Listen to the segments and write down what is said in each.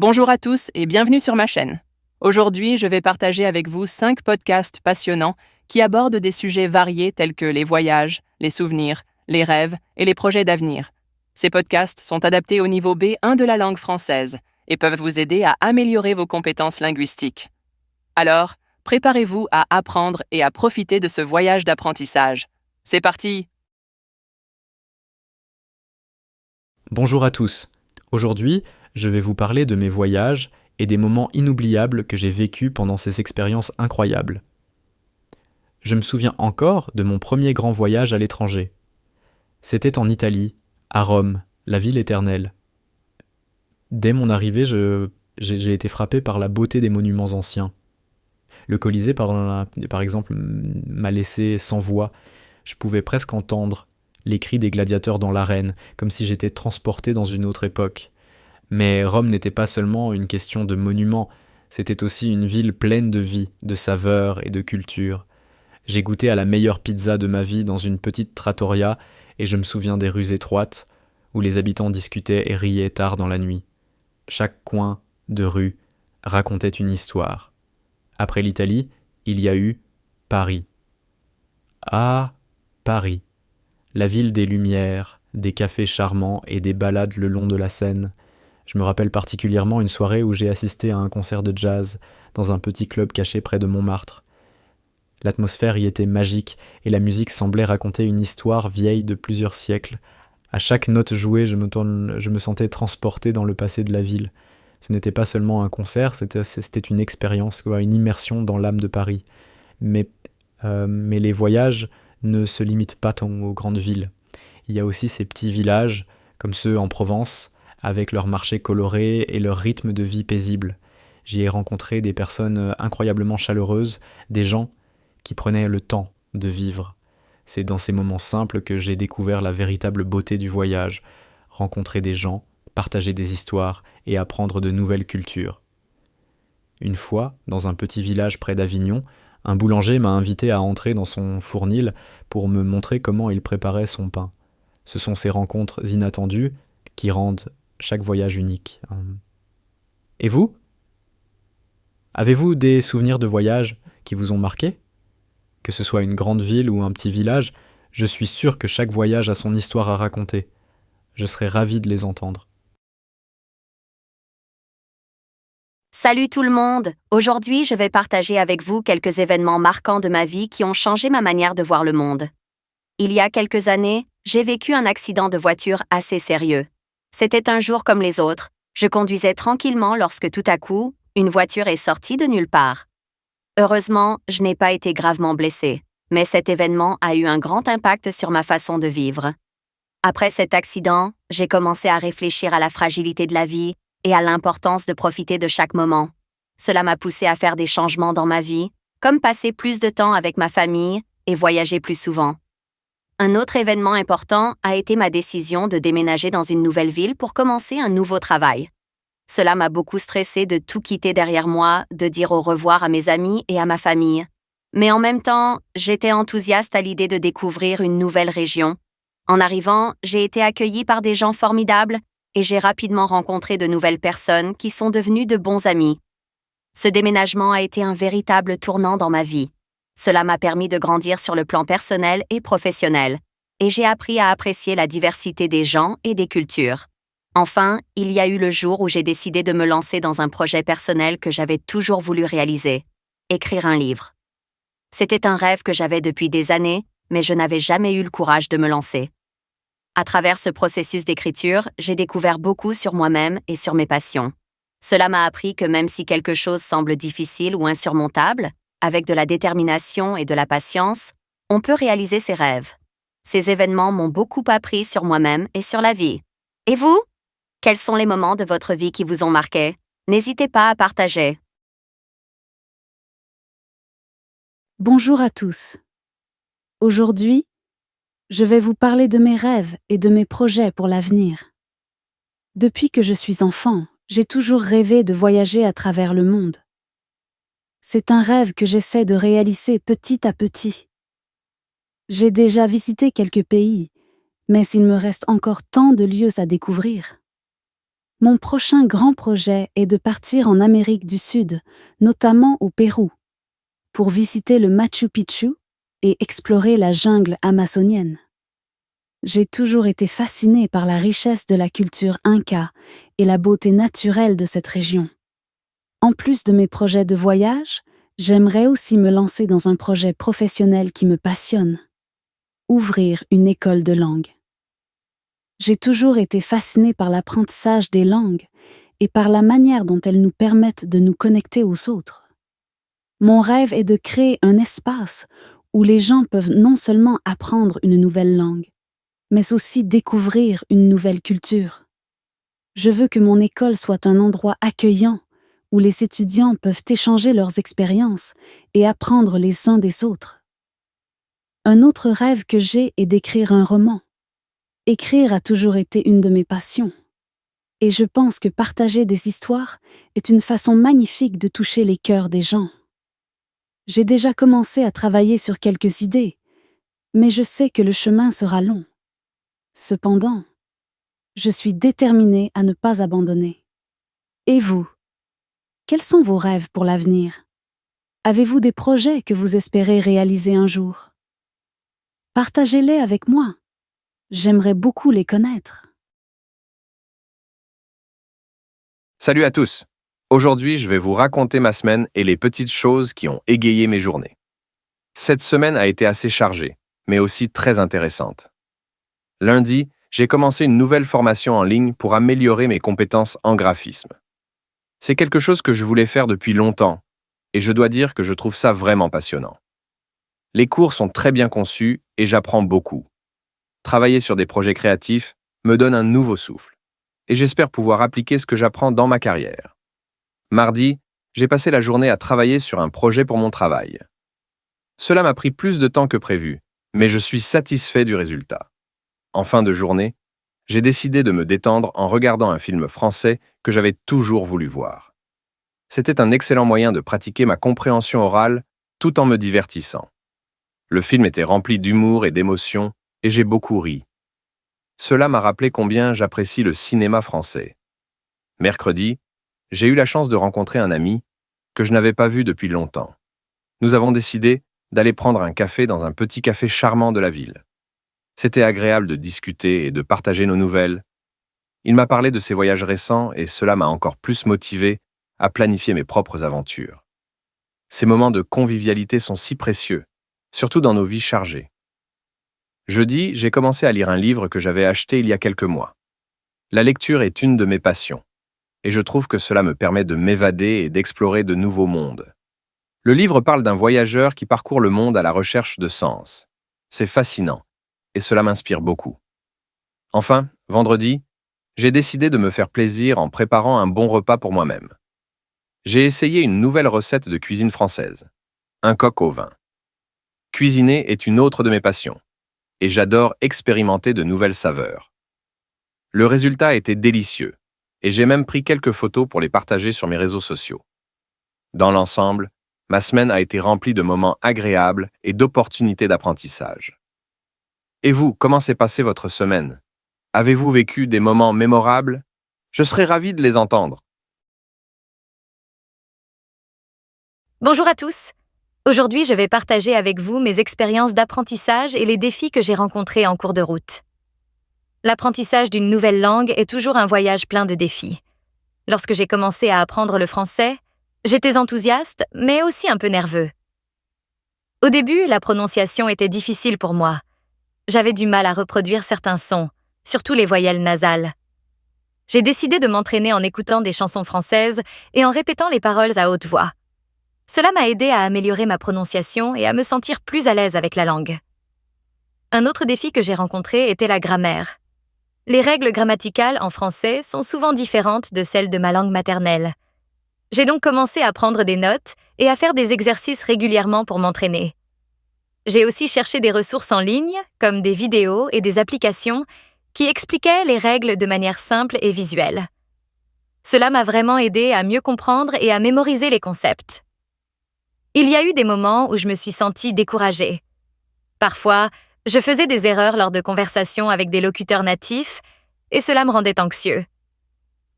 Bonjour à tous et bienvenue sur ma chaîne. Aujourd'hui, je vais partager avec vous 5 podcasts passionnants qui abordent des sujets variés tels que les voyages, les souvenirs, les rêves et les projets d'avenir. Ces podcasts sont adaptés au niveau B1 de la langue française et peuvent vous aider à améliorer vos compétences linguistiques. Alors, préparez-vous à apprendre et à profiter de ce voyage d'apprentissage. C'est parti! Bonjour à tous. Aujourd'hui, je vais vous parler de mes voyages et des moments inoubliables que j'ai vécus pendant ces expériences incroyables. Je me souviens encore de mon premier grand voyage à l'étranger. C'était en Italie, à Rome, la ville éternelle. Dès mon arrivée, j'ai été frappé par la beauté des monuments anciens. Le Colisée, par exemple, m'a laissé sans voix. Je pouvais presque entendre les cris des gladiateurs dans l'arène, comme si j'étais transporté dans une autre époque. Mais Rome n'était pas seulement une question de monuments, c'était aussi une ville pleine de vie, de saveurs et de culture. J'ai goûté à la meilleure pizza de ma vie dans une petite trattoria et je me souviens des rues étroites où les habitants discutaient et riaient tard dans la nuit. Chaque coin de rue racontait une histoire. Après l'Italie, il y a eu Paris. Ah, Paris, la ville des lumières, des cafés charmants et des balades le long de la Seine. Je me rappelle particulièrement une soirée où j'ai assisté à un concert de jazz dans un petit club caché près de Montmartre. L'atmosphère y était magique et la musique semblait raconter une histoire vieille de plusieurs siècles. À chaque note jouée, je me sentais transporté dans le passé de la ville. Ce n'était pas seulement un concert, c'était une expérience, une immersion dans l'âme de Paris. Mais les voyages ne se limitent pas tant aux grandes villes. Il y a aussi ces petits villages, comme ceux en Provence, avec leurs marchés colorés et leur rythme de vie paisible. J'y ai rencontré des personnes incroyablement chaleureuses, des gens qui prenaient le temps de vivre. C'est dans ces moments simples que j'ai découvert la véritable beauté du voyage, rencontrer des gens, partager des histoires et apprendre de nouvelles cultures. Une fois, dans un petit village près d'Avignon, un boulanger m'a invité à entrer dans son fournil pour me montrer comment il préparait son pain. Ce sont ces rencontres inattendues qui rendent chaque voyage unique. Et vous ? Avez-vous des souvenirs de voyage qui vous ont marqué ? Que ce soit une grande ville ou un petit village, je suis sûr que chaque voyage a son histoire à raconter. Je serais ravi de les entendre. Salut tout le monde! Aujourd'hui, je vais partager avec vous quelques événements marquants de ma vie qui ont changé ma manière de voir le monde. Il y a quelques années, j'ai vécu un accident de voiture assez sérieux. C'était un jour comme les autres. Je conduisais tranquillement lorsque tout à coup, une voiture est sortie de nulle part. Heureusement, je n'ai pas été gravement blessée, mais cet événement a eu un grand impact sur ma façon de vivre. Après cet accident, j'ai commencé à réfléchir à la fragilité de la vie et à l'importance de profiter de chaque moment. Cela m'a poussé à faire des changements dans ma vie, comme passer plus de temps avec ma famille et voyager plus souvent. Un autre événement important a été ma décision de déménager dans une nouvelle ville pour commencer un nouveau travail. Cela m'a beaucoup stressé de tout quitter derrière moi, de dire au revoir à mes amis et à ma famille. Mais en même temps, j'étais enthousiaste à l'idée de découvrir une nouvelle région. En arrivant, j'ai été accueillie par des gens formidables et j'ai rapidement rencontré de nouvelles personnes qui sont devenues de bons amis. Ce déménagement a été un véritable tournant dans ma vie. Cela m'a permis de grandir sur le plan personnel et professionnel, et j'ai appris à apprécier la diversité des gens et des cultures. Enfin, il y a eu le jour où j'ai décidé de me lancer dans un projet personnel que j'avais toujours voulu réaliser, écrire un livre. C'était un rêve que j'avais depuis des années, mais je n'avais jamais eu le courage de me lancer. À travers ce processus d'écriture, j'ai découvert beaucoup sur moi-même et sur mes passions. Cela m'a appris que même si quelque chose semble difficile ou insurmontable, avec de la détermination et de la patience, on peut réaliser ses rêves. Ces événements m'ont beaucoup appris sur moi-même et sur la vie. Et vous ? Quels sont les moments de votre vie qui vous ont marqué ? N'hésitez pas à partager. Bonjour à tous. Aujourd'hui, je vais vous parler de mes rêves et de mes projets pour l'avenir. Depuis que je suis enfant, j'ai toujours rêvé de voyager à travers le monde. C'est un rêve que j'essaie de réaliser petit à petit. J'ai déjà visité quelques pays, mais il me reste encore tant de lieux à découvrir. Mon prochain grand projet est de partir en Amérique du Sud, notamment au Pérou, pour visiter le Machu Picchu et explorer la jungle amazonienne. J'ai toujours été fascinée par la richesse de la culture inca et la beauté naturelle de cette région. En plus de mes projets de voyage, j'aimerais aussi me lancer dans un projet professionnel qui me passionne. Ouvrir une école de langue. J'ai toujours été fascinée par l'apprentissage des langues et par la manière dont elles nous permettent de nous connecter aux autres. Mon rêve est de créer un espace où les gens peuvent non seulement apprendre une nouvelle langue, mais aussi découvrir une nouvelle culture. Je veux que mon école soit un endroit accueillant où les étudiants peuvent échanger leurs expériences et apprendre les uns des autres. Un autre rêve que j'ai est d'écrire un roman. Écrire a toujours été une de mes passions. Et je pense que partager des histoires est une façon magnifique de toucher les cœurs des gens. J'ai déjà commencé à travailler sur quelques idées, mais je sais que le chemin sera long. Cependant, je suis déterminée à ne pas abandonner. Et vous? Quels sont vos rêves pour l'avenir? Avez-vous des projets que vous espérez réaliser un jour? Partagez-les avec moi. J'aimerais beaucoup les connaître. Salut à tous! Aujourd'hui, je vais vous raconter ma semaine et les petites choses qui ont égayé mes journées. Cette semaine a été assez chargée, mais aussi très intéressante. Lundi, j'ai commencé une nouvelle formation en ligne pour améliorer mes compétences en graphisme. C'est quelque chose que je voulais faire depuis longtemps, et je dois dire que je trouve ça vraiment passionnant. Les cours sont très bien conçus et j'apprends beaucoup. Travailler sur des projets créatifs me donne un nouveau souffle, et j'espère pouvoir appliquer ce que j'apprends dans ma carrière. Mardi, j'ai passé la journée à travailler sur un projet pour mon travail. Cela m'a pris plus de temps que prévu, mais je suis satisfait du résultat. En fin de journée, j'ai décidé de me détendre en regardant un film français que j'avais toujours voulu voir. C'était un excellent moyen de pratiquer ma compréhension orale tout en me divertissant. Le film était rempli d'humour et d'émotion, et j'ai beaucoup ri. Cela m'a rappelé combien j'apprécie le cinéma français. Mercredi, j'ai eu la chance de rencontrer un ami que je n'avais pas vu depuis longtemps. Nous avons décidé d'aller prendre un café dans un petit café charmant de la ville. C'était agréable de discuter et de partager nos nouvelles. Il m'a parlé de ses voyages récents et cela m'a encore plus motivé à planifier mes propres aventures. Ces moments de convivialité sont si précieux, surtout dans nos vies chargées. Jeudi, j'ai commencé à lire un livre que j'avais acheté il y a quelques mois. La lecture est une de mes passions, et je trouve que cela me permet de m'évader et d'explorer de nouveaux mondes. Le livre parle d'un voyageur qui parcourt le monde à la recherche de sens. C'est fascinant, et cela m'inspire beaucoup. Enfin, vendredi, j'ai décidé de me faire plaisir en préparant un bon repas pour moi-même. J'ai essayé une nouvelle recette de cuisine française, un coq au vin. Cuisiner est une autre de mes passions, et j'adore expérimenter de nouvelles saveurs. Le résultat était délicieux, et j'ai même pris quelques photos pour les partager sur mes réseaux sociaux. Dans l'ensemble, ma semaine a été remplie de moments agréables et d'opportunités d'apprentissage. Et vous, comment s'est passée votre semaine? Avez-vous vécu des moments mémorables? Je serais ravi de les entendre. Bonjour à tous. Aujourd'hui, je vais partager avec vous mes expériences d'apprentissage et les défis que j'ai rencontrés en cours de route. L'apprentissage d'une nouvelle langue est toujours un voyage plein de défis. Lorsque j'ai commencé à apprendre le français, j'étais enthousiaste, mais aussi un peu nerveux. Au début, la prononciation était difficile pour moi. J'avais du mal à reproduire certains sons, surtout les voyelles nasales. J'ai décidé de m'entraîner en écoutant des chansons françaises et en répétant les paroles à haute voix. Cela m'a aidé à améliorer ma prononciation et à me sentir plus à l'aise avec la langue. Un autre défi que j'ai rencontré était la grammaire. Les règles grammaticales en français sont souvent différentes de celles de ma langue maternelle. J'ai donc commencé à prendre des notes et à faire des exercices régulièrement pour m'entraîner. J'ai aussi cherché des ressources en ligne, comme des vidéos et des applications, qui expliquaient les règles de manière simple et visuelle. Cela m'a vraiment aidé à mieux comprendre et à mémoriser les concepts. Il y a eu des moments où je me suis sentie découragée. Parfois, je faisais des erreurs lors de conversations avec des locuteurs natifs et cela me rendait anxieux.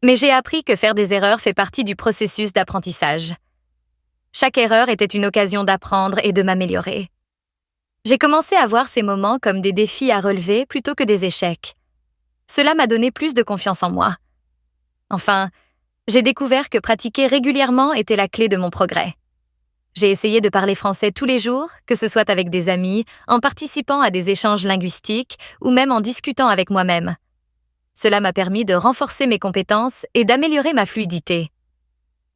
Mais j'ai appris que faire des erreurs fait partie du processus d'apprentissage. Chaque erreur était une occasion d'apprendre et de m'améliorer. J'ai commencé à voir ces moments comme des défis à relever plutôt que des échecs. Cela m'a donné plus de confiance en moi. Enfin, j'ai découvert que pratiquer régulièrement était la clé de mon progrès. J'ai essayé de parler français tous les jours, que ce soit avec des amis, en participant à des échanges linguistiques ou même en discutant avec moi-même. Cela m'a permis de renforcer mes compétences et d'améliorer ma fluidité.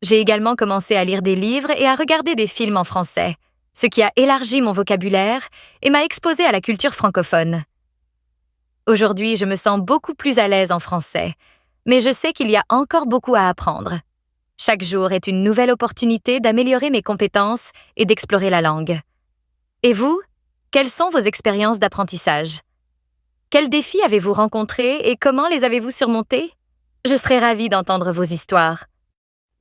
J'ai également commencé à lire des livres et à regarder des films en français, ce qui a élargi mon vocabulaire et m'a exposé à la culture francophone. Aujourd'hui, je me sens beaucoup plus à l'aise en français, mais je sais qu'il y a encore beaucoup à apprendre. Chaque jour est une nouvelle opportunité d'améliorer mes compétences et d'explorer la langue. Et vous, quelles sont vos expériences d'apprentissage? Quels défis avez-vous rencontrés et comment les avez-vous surmontés? Je serais ravie d'entendre vos histoires.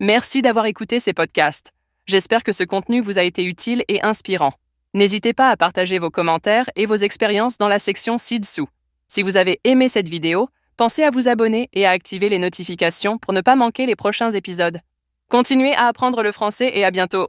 Merci d'avoir écouté ces podcasts. J'espère que ce contenu vous a été utile et inspirant. N'hésitez pas à partager vos commentaires et vos expériences dans la section ci-dessous. Si vous avez aimé cette vidéo, pensez à vous abonner et à activer les notifications pour ne pas manquer les prochains épisodes. Continuez à apprendre le français et à bientôt!